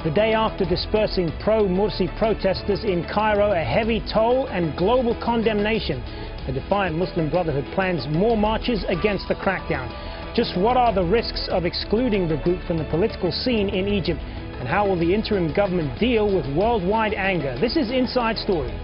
The day after dispersing pro-Morsi protesters in Cairo, a heavy toll and global condemnation. The defiant Muslim Brotherhood plans more marches against the crackdown. Just what are the risks of excluding the group from the political scene in Egypt? And how will the interim government deal with worldwide anger? This is Inside Story.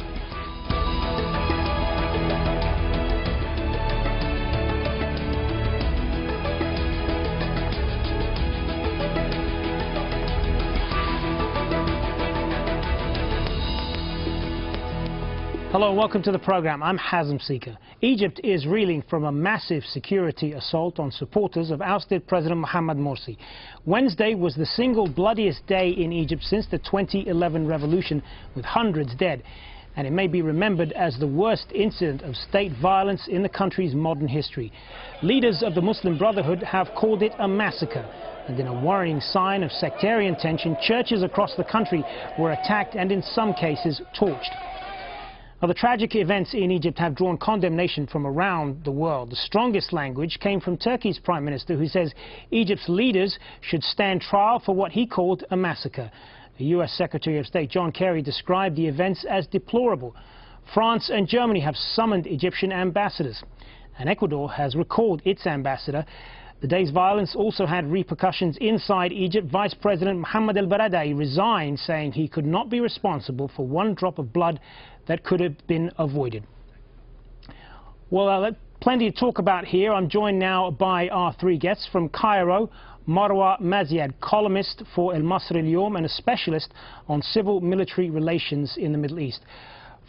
Hello, welcome to the program. I'm Hazem Seeker. Egypt is reeling from a massive security assault on supporters of ousted President Mohamed Morsi. Wednesday was the single bloodiest day in Egypt since the 2011 revolution, with hundreds dead. And it may be remembered as the worst incident of state violence in the country's modern history. Leaders of the Muslim Brotherhood have called it a massacre. And in a worrying sign of sectarian tension, churches across the country were attacked and in some cases torched. Now, the tragic events in Egypt have drawn condemnation from around the world. The strongest language came from Turkey's Prime Minister, who says Egypt's leaders should stand trial for what he called a massacre. The US Secretary of State John Kerry described the events as deplorable. France and Germany have summoned Egyptian ambassadors, and Ecuador has recalled its ambassador. The day's violence also had repercussions inside Egypt. Vice President Mohamed El-Baradei resigned, saying he could not be responsible for one drop of blood that could have been avoided. Well, plenty to talk about here. I'm joined now by our three guests from Cairo: Marwa Maziad, columnist for El Masri Al-Yawm and a specialist on civil-military relations in the Middle East.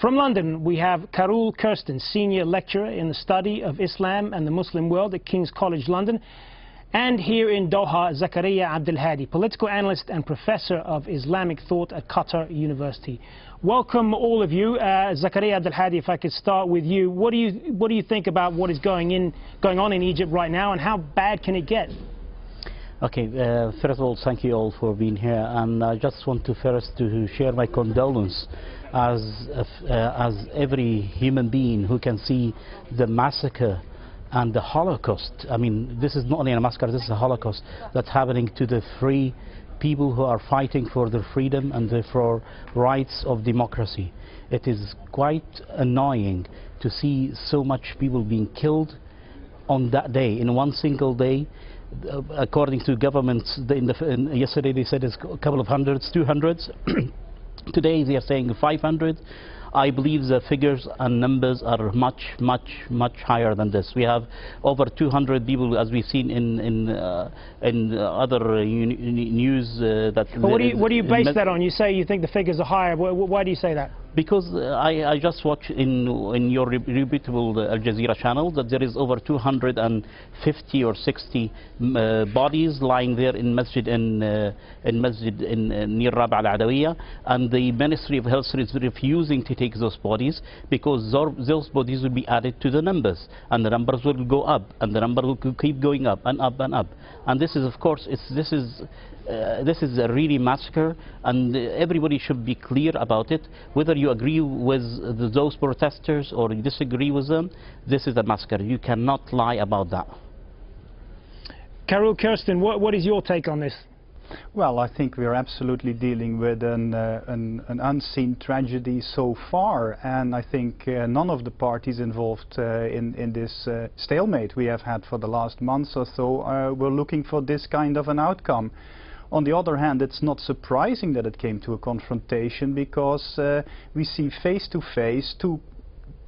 From London, we have Carol Kirsten, senior lecturer in the study of Islam and the Muslim world at King's College London. And here in Doha, Zakaria Abdelhadi, political analyst and professor of Islamic thought at Qatar University. Welcome, all of you. Zakaria Abdelhadi, if I could start with you. What do you think about what is going on in Egypt right now, and how bad can it get? Okay, first of all, thank you all for being here, and I just want to first to share my condolence as every human being who can see the massacre and the Holocaust. I mean, this is not only a massacre, this is a Holocaust that's happening to the free people who are fighting for their freedom and for rights of democracy. It is quite annoying to see so much people being killed on that day, in one single day. According to governments, yesterday they said it's a couple of hundreds, 200s. Today they are saying 500. I believe the figures and numbers are much higher than this. We have over 200 people, as we've seen in other news. But what do you base that on? You say you think the figures are higher. Why do you say that? Because I just watched in your reputable Al Jazeera channel that there is over 250 or 60 bodies lying there in masjid near Rab al Adawiyah, and the Ministry of Health is refusing to take those bodies because those bodies will be added to the numbers, and the numbers will go up, and the number will keep going up and up and up. And this is, of course, this is a really massacre, and everybody should be clear about it. Whether you agree with those protesters or you disagree with them, this is a massacre. You cannot lie about that. Carol Kirsten, what is your take on this? Well, I think we're absolutely dealing with an unseen tragedy so far, and I think none of the parties involved in this stalemate we have had for the last months or so were looking for this kind of an outcome. On the other hand, it's not surprising that it came to a confrontation, because we see face to face two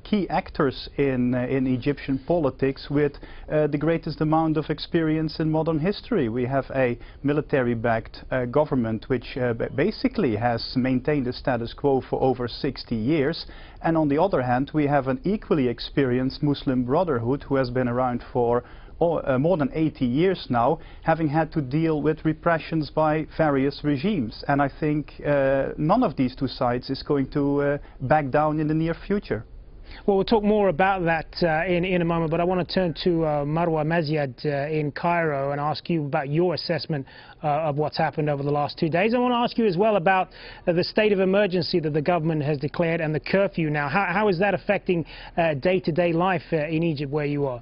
key actors in Egyptian politics with the greatest amount of experience in modern history. We have a military-backed government which basically has maintained the status quo for over 60 years. And on the other hand, we have an equally experienced Muslim Brotherhood who has been around for more than 80 years now, having had to deal with repressions by various regimes. And I think none of these two sides is going to back down in the near future. Well, we'll talk more about that in a moment, but I want to turn to Marwa Maziad in Cairo and ask you about your assessment of what's happened over the last 2 days. I want to ask you as well about the state of emergency that the government has declared and the curfew now. How is that affecting day-to-day life in Egypt where you are?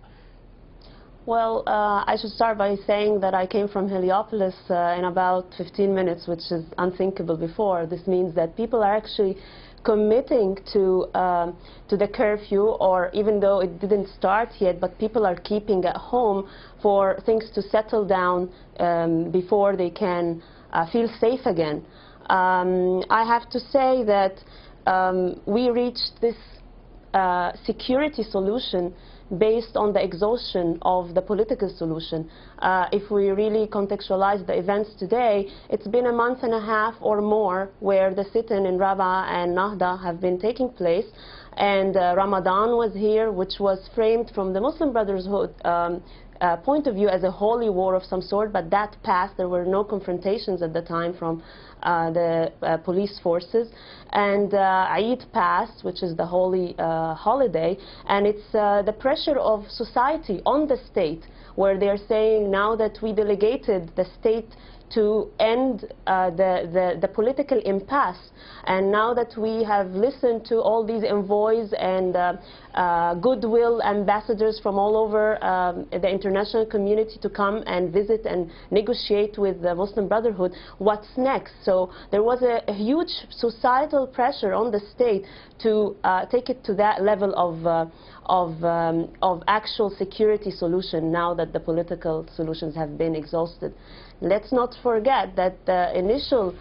Well, I should start by saying that I came from Heliopolis in about 15 minutes, which is unthinkable before. This means that people are actually committing to the curfew, or even though it didn't start yet, but people are keeping at home for things to settle down before they can feel safe again. I have to say that we reached this security solution based on the exhaustion of the political solution. If we really contextualize the events today, it's been a month and a half or more where the sit-in in Rabaa and Nahda have been taking place, and Ramadan was here, which was framed from the Muslim Brotherhood point of view as a holy war of some sort, but that passed. There were no confrontations at the time from the police forces, and Eid passed, which is the holy holiday, and it's the pressure of society on the state, where they're saying now that we delegated the state to end the political impasse, and now that we have listened to all these envoys and goodwill ambassadors from all over the international community to come and visit and negotiate with the Muslim Brotherhood, what's next? So there was a huge societal pressure on the state to take it to that level of actual security solution now that the political solutions have been exhausted. Let's not forget that the initial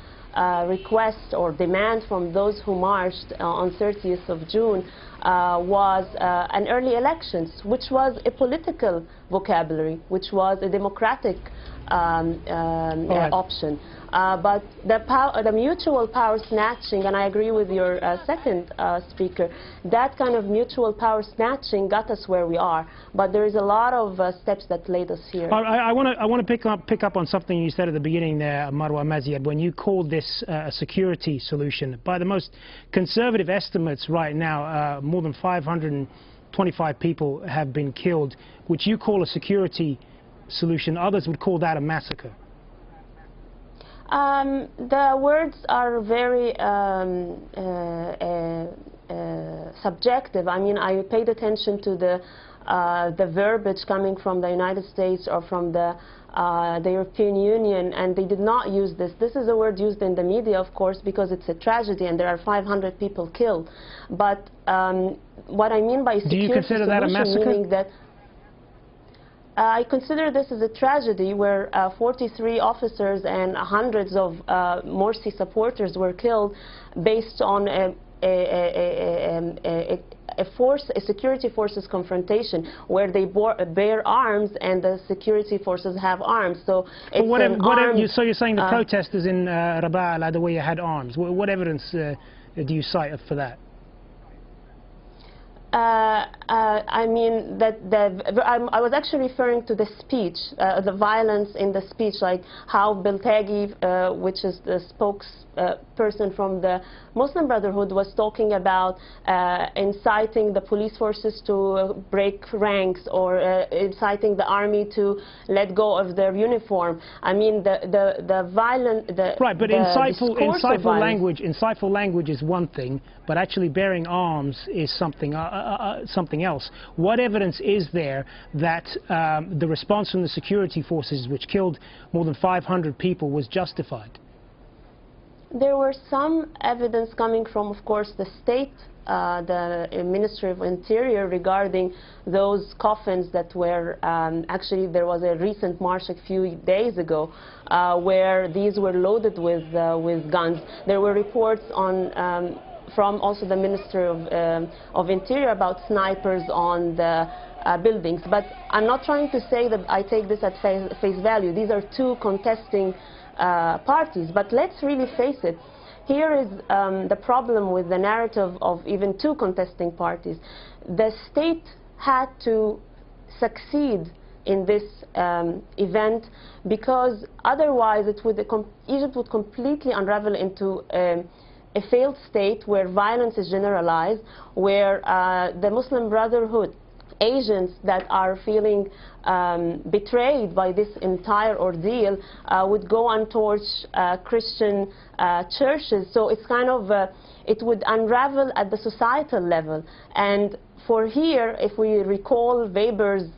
request or demand from those who marched on 30th of June was an early elections, which was a political vocabulary, which was a democratic option. But the mutual power snatching, and I agree with your second speaker, that kind of mutual power snatching got us where we are. But there is a lot of steps that led us here. I want to pick up on something you said at the beginning there, Marwa Maziad, when you called this a security solution. By the most conservative estimates right now, more than 525 people have been killed, which you call a security solution. Others would call that a massacre. The words are very subjective. I mean, I paid attention to the verbiage coming from the United States or from the European Union, and they did not use this. This is a word used in the media, of course, because it's a tragedy and there are 500 people killed. But what I mean by security do you consider that a massacre? Meaning that I consider this as a tragedy where 43 officers and hundreds of Morsi supporters were killed based on a security forces confrontation where they bear arms and the security forces have arms. So it's so you're saying the protesters in Rabaa al-Adawiyya had arms. What evidence do you cite for that? I mean that I was actually referring to the speech, the violence in the speech, like how Beltagi, which is the spokesperson from the Muslim Brotherhood, was talking about inciting the police forces to break ranks or inciting the army to let go of their uniform. I mean the violent right, but insightful language is one thing, but actually bearing arms is something else. What evidence is there that the response from the security forces, which killed more than 500 people, was justified? There were some evidence coming from, of course, the state, the Ministry of Interior, regarding those coffins that were, actually there was a recent march a few days ago where these were loaded with guns. There were reports on from also the Ministry of Interior about snipers on the buildings. But I'm not trying to say that I take this at face value. These are two contesting parties. But let's really face it. Here is the problem with the narrative of even two contesting parties. The state had to succeed in this event, because otherwise Egypt would completely unravel into a failed state where violence is generalized, where the Muslim Brotherhood agents that are feeling betrayed by this entire ordeal would go and torch Christian churches. So it's kind of, it would unravel at the societal level. And for here, if we recall Weber's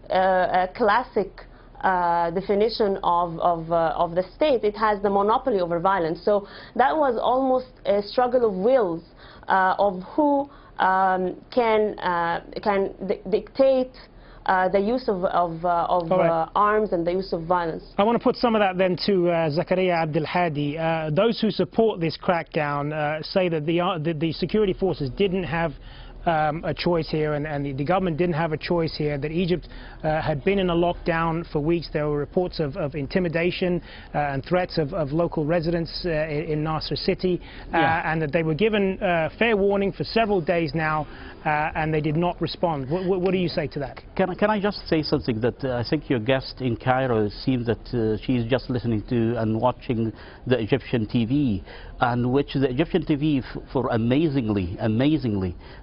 a classic definition of the state. It has the monopoly over violence. So that was almost a struggle of wills of who can dictate the use of arms and the use of violence. I want to put some of that then to Zakaria Abdel Hadi. Those who support this crackdown say that the security forces didn't have a choice here, and the government didn't have a choice here, that Egypt had been in a lockdown for weeks. There were reports of intimidation and threats of local residents in Nasser city, and that they were given fair warning for several days now, and they did not respond. What do you say to that? Can I just say something that I think your guest in Cairo seems that she's just listening to and watching the Egyptian TV, and which the Egyptian TV, for amazingly,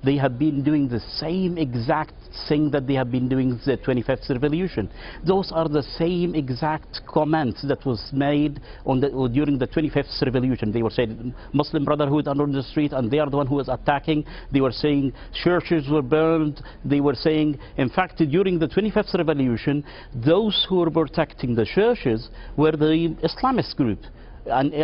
they have been doing the same exact thing that they have been doing the 25th revolution. Those are the same exact comments that was made during the 25th revolution. They were saying Muslim Brotherhood are on the street and they are the one who was attacking. They were saying churches were burned. They were saying, in fact, during the 25th revolution, those who were protecting the churches were the Islamist group. And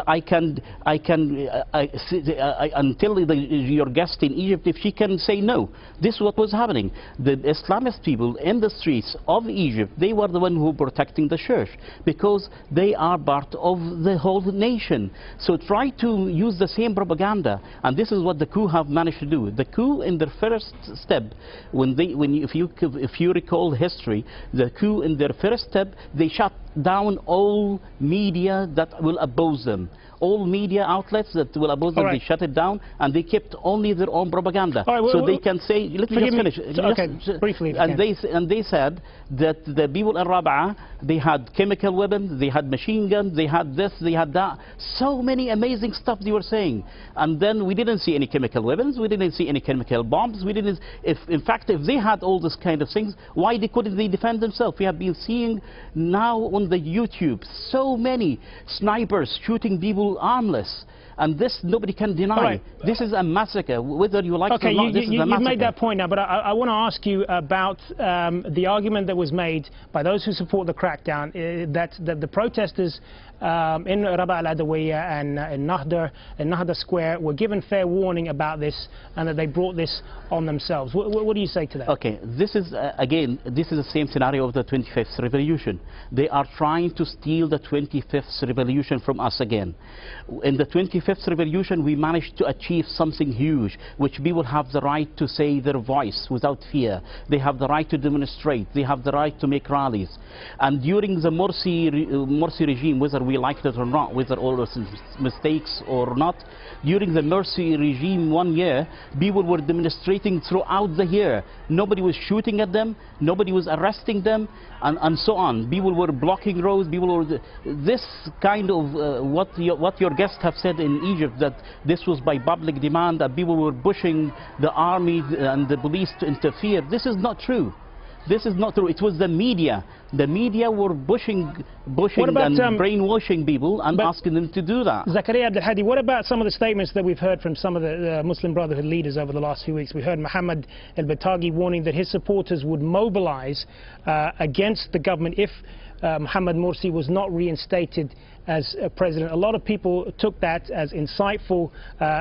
until your guest in Egypt, if she can say no, this is what was happening. The Islamist people in the streets of Egypt, they were the one who were protecting the church, because they are part of the whole nation. So try to use the same propaganda, and this is what the coup have managed to do. The coup, in their first step, if you recall history, the coup in their first step, they shut down all media that will oppose them. All media outlets that will oppose them, they shut it down, and they kept only their own propaganda. So they can say, let me just finish. Okay, briefly. And they said that the people in Rabaa, they had chemical weapons, they had machine guns, they had this, they had that. So many amazing stuff they were saying. And then we didn't see any chemical weapons, we didn't see any chemical bombs, we didn't. In fact, if they had all this kind of things, why couldn't they defend themselves? We have been seeing now on the YouTube so many snipers shooting people armless, and this nobody can deny. This is a massacre, whether you like it or not. This is a massacre. You've made that point now, but I want to ask you about the argument that was made by those who support the crackdown, that the protesters in Rabaa al-Adawiyya and in Nahda Square were given fair warning about this, and that they brought this on themselves. What do you say to that? Okay, this is again, this is the same scenario of the 25th revolution. They are trying to steal the 25th revolution from us again. In the 25th revolution, we managed to achieve something huge, which people have the right to say their voice without fear. They have the right to demonstrate. They have the right to make rallies. And during the Morsi regime, whether we liked it or not, whether all those mistakes or not, during the Morsi regime 1 year, people were demonstrating throughout the year. Nobody was shooting at them, nobody was arresting them, and so on. People were blocking roads, people were... This kind of what your guests have said in Egypt, that this was by public demand, that people were pushing the army and the police to interfere. This is not true. This is not true. It was the media. The media were pushing and brainwashing people and asking them to do that. Zakaria Abdel Hadi, what about some of the statements that we've heard from some of the Muslim Brotherhood leaders over the last few weeks? We heard Mohammed al-Bataghi warning that his supporters would mobilize against the government if Mohammed Morsi was not reinstated as president. A lot of people took that as insightful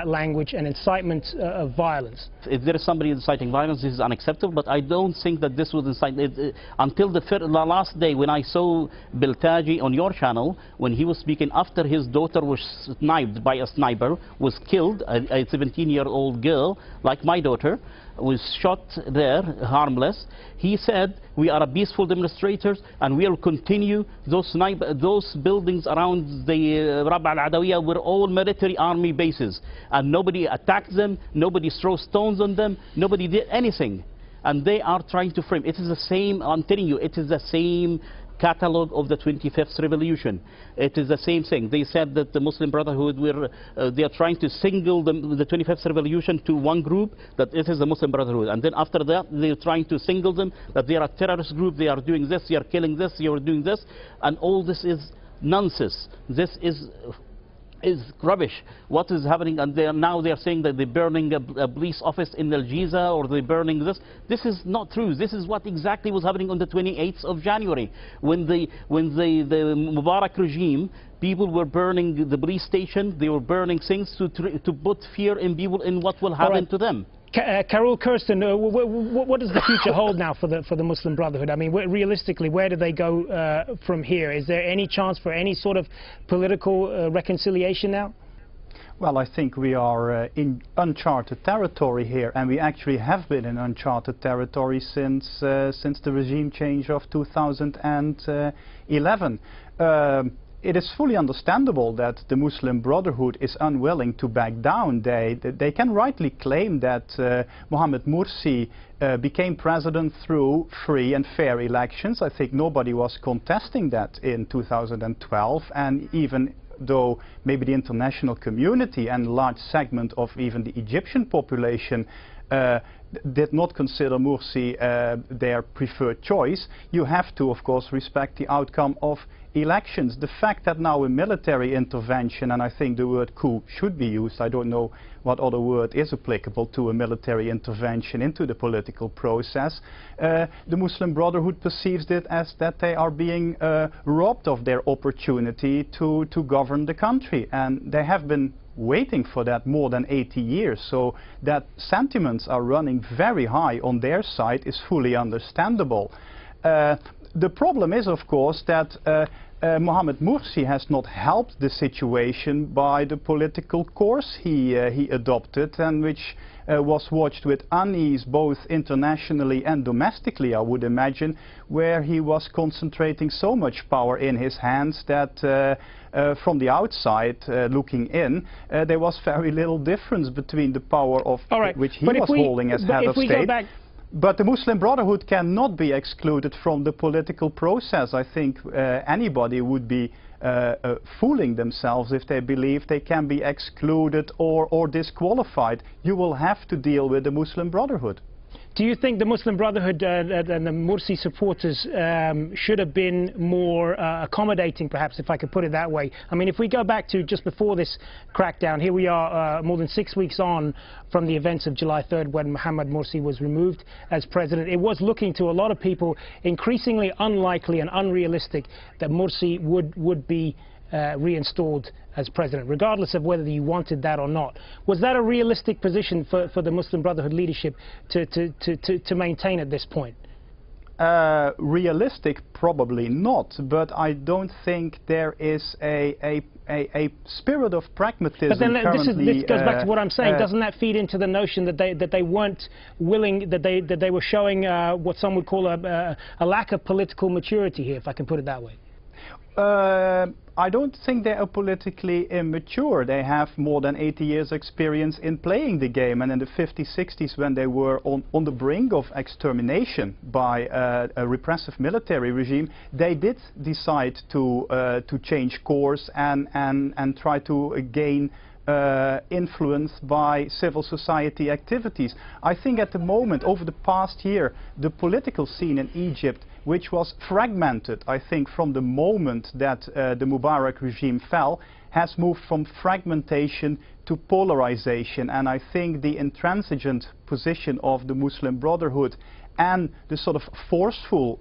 language and incitement of violence. If there is somebody inciting violence, this is unacceptable, but I don't think that this was incitement. Until the last day when I saw Beltaji on your channel, when he was speaking after his daughter was sniped by a sniper, was killed, a 17-year-old girl, like my daughter, was shot there, harmless. He said, we are a peaceful demonstrators and we will continue. Those buildings around the Rabaa al-Adawiyya were all military army bases, and nobody attacked them, nobody threw stones on them, nobody did anything. And they are trying to frame. It is the same, I'm telling you, it is the same catalog of the 25th revolution. It is the same thing. They said that the Muslim Brotherhood they are trying to single the 25th revolution to one group, that it is the Muslim Brotherhood, and then after that they are trying to single them, that they are a terrorist group, they are doing this, they are killing this, they are doing this, and all this is nonsense. This is is rubbish. What is happening? And now they're saying that they're burning a police office in Al Giza, or they're burning this. This is not true. This is what exactly was happening on the 28th of January, when the Mubarak regime, people were burning the police station. They were burning things to put fear in people in what will happen to them. Carol Kirsten, what does the future hold now for the Muslim Brotherhood? I mean, realistically, where do they go from here? Is there any chance for any sort of political reconciliation now? Well, I think we are in uncharted territory here, and we actually have been in uncharted territory since the regime change of 2011. It is fully understandable that the Muslim Brotherhood is unwilling to back down. They can rightly claim that Mohamed Morsi became president through free and fair elections. I think nobody was contesting that in 2012, and even though maybe the international community and a large segment of even the Egyptian population did not consider Morsi their preferred choice, you have to, of course, respect the outcome of elections. The fact that now a military intervention, and I think the word coup should be used, I don't know what other word is applicable to a military intervention into the political process, the Muslim Brotherhood perceives it as that they are being robbed of their opportunity to govern the country, and they have been waiting for that more than 80 years, so that sentiments are running very high on their side is fully understandable. The problem is, of course, that Mohamed Morsi has not helped the situation by the political course he adopted, and which was watched with unease both internationally and domestically, I would imagine, where he was concentrating so much power in his hands that from the outside looking in, there was very little difference between the power of which he was holding as head of state. But the Muslim Brotherhood cannot be excluded from the political process. I think anybody would be fooling themselves if they believe they can be excluded or disqualified. You will have to deal with the Muslim Brotherhood. Do you think the Muslim Brotherhood and the Morsi supporters should have been more accommodating, perhaps, if I could put it that way? I mean, if we go back to just before this crackdown, here we are more than 6 weeks on from the events of July 3rd when Mohamed Morsi was removed as president. It was looking to a lot of people increasingly unlikely and unrealistic that Morsi would be reinstalled as president, regardless of whether you wanted that or not. Was that a realistic position for the Muslim Brotherhood leadership to maintain at this point? Realistic, probably not, but I don't think there is a spirit of pragmatism. But then this goes back to what I'm saying. Doesn't that feed into the notion that they weren't willing, that they were showing what some would call a lack of political maturity here, if I can put it that way? I don't think they are politically immature. They have more than 80 years experience in playing the game, and in the 50s, 60s, when they were on the brink of extermination by a repressive military regime, they did decide to change course and try to gain influence by civil society activities. I think at the moment, over the past year, the political scene in Egypt, which was fragmented, I think, from the moment that the Mubarak regime fell, has moved from fragmentation to polarization. And I think the intransigent position of the Muslim Brotherhood and the sort of forceful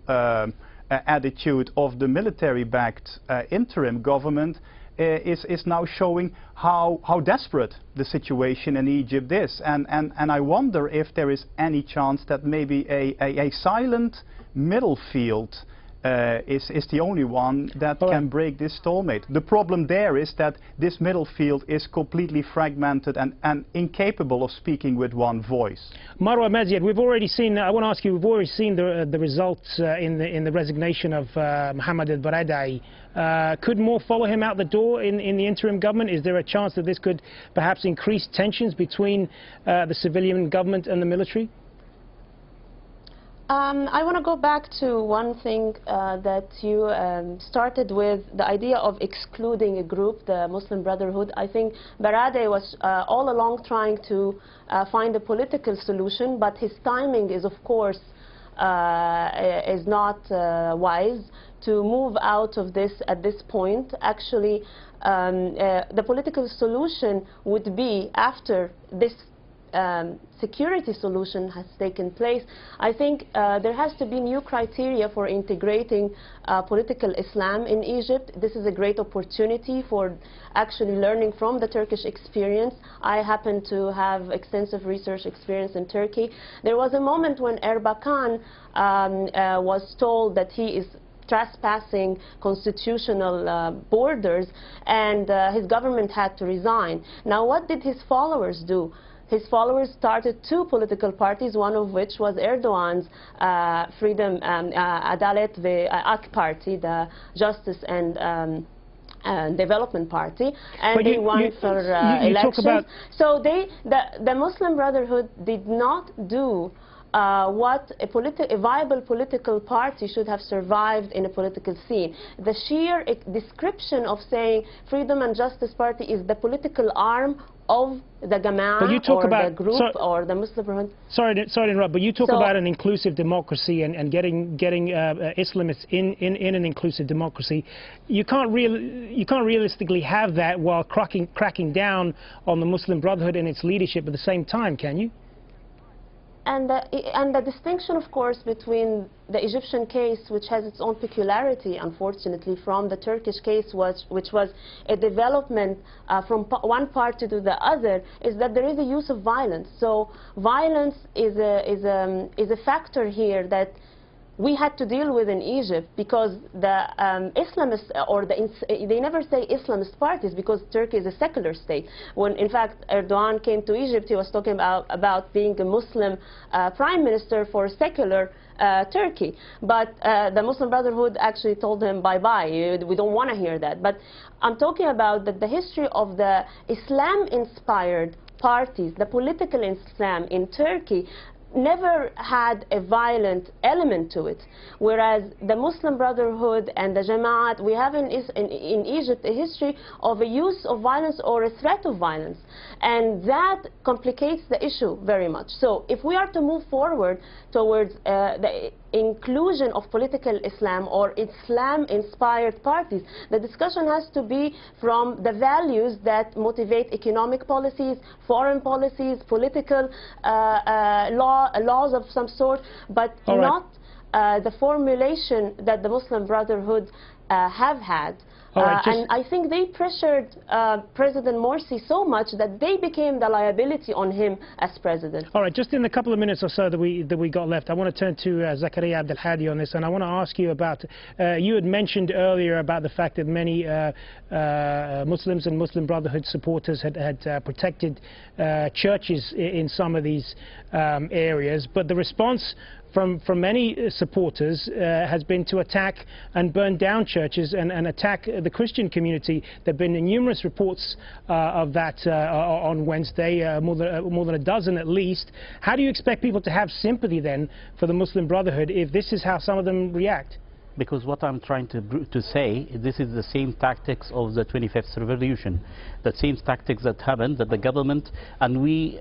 attitude of the military-backed interim government is now showing how desperate the situation in Egypt is. And I wonder if there is any chance that maybe a silent middle field is the only one that can break this stalemate. The problem there is that this middle field is completely fragmented and incapable of speaking with one voice. Marwa Maziad, we've already seen, I want to ask you, we've already seen the results in the resignation of Mohammed al-Baradei. Could more follow him out the door in the interim government? Is there a chance that this could perhaps increase tensions between the civilian government and the military? I want to go back to one thing that you started with, the idea of excluding a group, the Muslim Brotherhood. I think Baradei was all along trying to find a political solution, but his timing is, of course, wise to move out of this at this point. Actually, the political solution would be after this security solution has taken place. I think there has to be new criteria for integrating political Islam in Egypt. This is a great opportunity for actually learning from the Turkish experience. I happen to have extensive research experience in Turkey. There was a moment when Erbakan was told that he is trespassing constitutional borders, and his government had to resign. Now, what did his followers do? His followers started two political parties, one of which was Erdogan's Freedom, Adalet ve AK Party, the Justice and Development Party, and they won for elections. So the Muslim Brotherhood did not do what a viable political party should have survived in a political scene. The sheer description of saying Freedom and Justice Party is the political arm of the Jama'ah or the group or the Muslim Brotherhood. Sorry to interrupt, but you talk about an inclusive democracy and getting Islamists in an inclusive democracy. You can't realistically have that while cracking down on the Muslim Brotherhood and its leadership at the same time, can you? And the distinction, of course, between the Egyptian case, which has its own peculiarity, unfortunately, from the Turkish case, which was a development from one party to the other, is that there is a use of violence. So violence is a factor here that we had to deal with in Egypt, because the Islamists, or they never say Islamist parties, because Turkey is a secular state. When in fact Erdogan came to Egypt, he was talking about being a Muslim prime minister for secular Turkey. But the Muslim Brotherhood actually told him bye-bye, we don't want to hear that. But I'm talking about that the history of the Islam-inspired parties, the political Islam in Turkey, never had a violent element to it, whereas the Muslim Brotherhood and the Jama'at, we have in Egypt a history of a use of violence or a threat of violence, and that complicates the issue very much. So if we are to move forward towards the inclusion of political Islam or Islam-inspired parties, the discussion has to be from the values that motivate economic policies, foreign policies, political laws of some sort, but not the formulation that the Muslim Brotherhood have had. And I think they pressured President Morsi so much that they became the liability on him as president. All right, just in the couple of minutes or so that we got left, I want to turn to Zakaria Abdelhadi on this, and I want to ask you about, you had mentioned earlier about the fact that many Muslims and Muslim Brotherhood supporters had protected churches in some of these areas, but the response from many supporters has been to attack and burn down churches and attack the Christian community. There have been numerous reports of that on Wednesday, more than a dozen at least. How do you expect people to have sympathy then for the Muslim Brotherhood if this is how some of them react? Because what I'm trying to say, this is the same tactics of the 25th revolution, the same tactics that happened, that the government, and we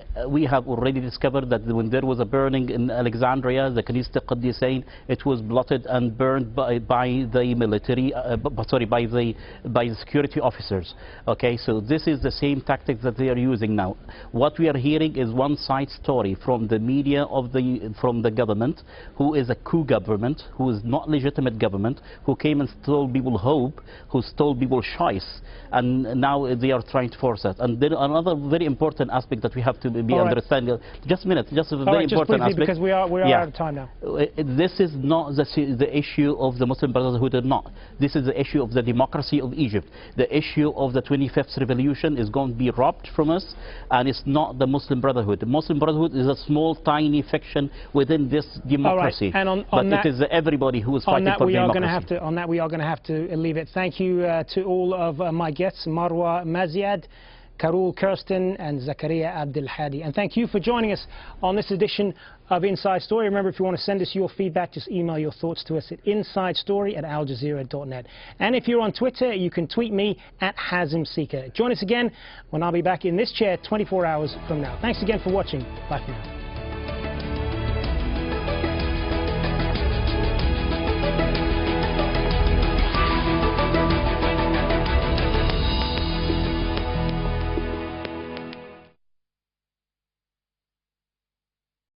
have already discovered that when there was a burning in Alexandria, the Kanista Qaddisain, it was blotted and burned by the military, by the security officers. Okay, so this is the same tactics that they are using now. What we are hearing is one side story from the media from the government, who is a coup government, who is not legitimate government, who came and stole people hope, who stole people choice, and now they are trying to force us. And then another very important aspect that we have to be understanding. Just a minute, just a very important aspect. Because we are out of time now. This is not the issue of the Muslim Brotherhood or not. This is the issue of the democracy of Egypt. The issue of the 25th revolution is going to be robbed from us, and it's not the Muslim Brotherhood. The Muslim Brotherhood is a small, tiny faction within this democracy. And on but that, it is everybody who is fighting for democracy. On that, we are going to have to leave it. Thank you to all of my guests, Marwa Maziad, Karul Kirsten and Zakaria Abdelhadi. And thank you for joining us on this edition of Inside Story. Remember, if you want to send us your feedback, just email your thoughts to us at insidestory@aljazeera.net. And if you're on Twitter, you can tweet me at Hazem Seeker. Join us again when I'll be back in this chair 24 hours from now. Thanks again for watching. Bye for now.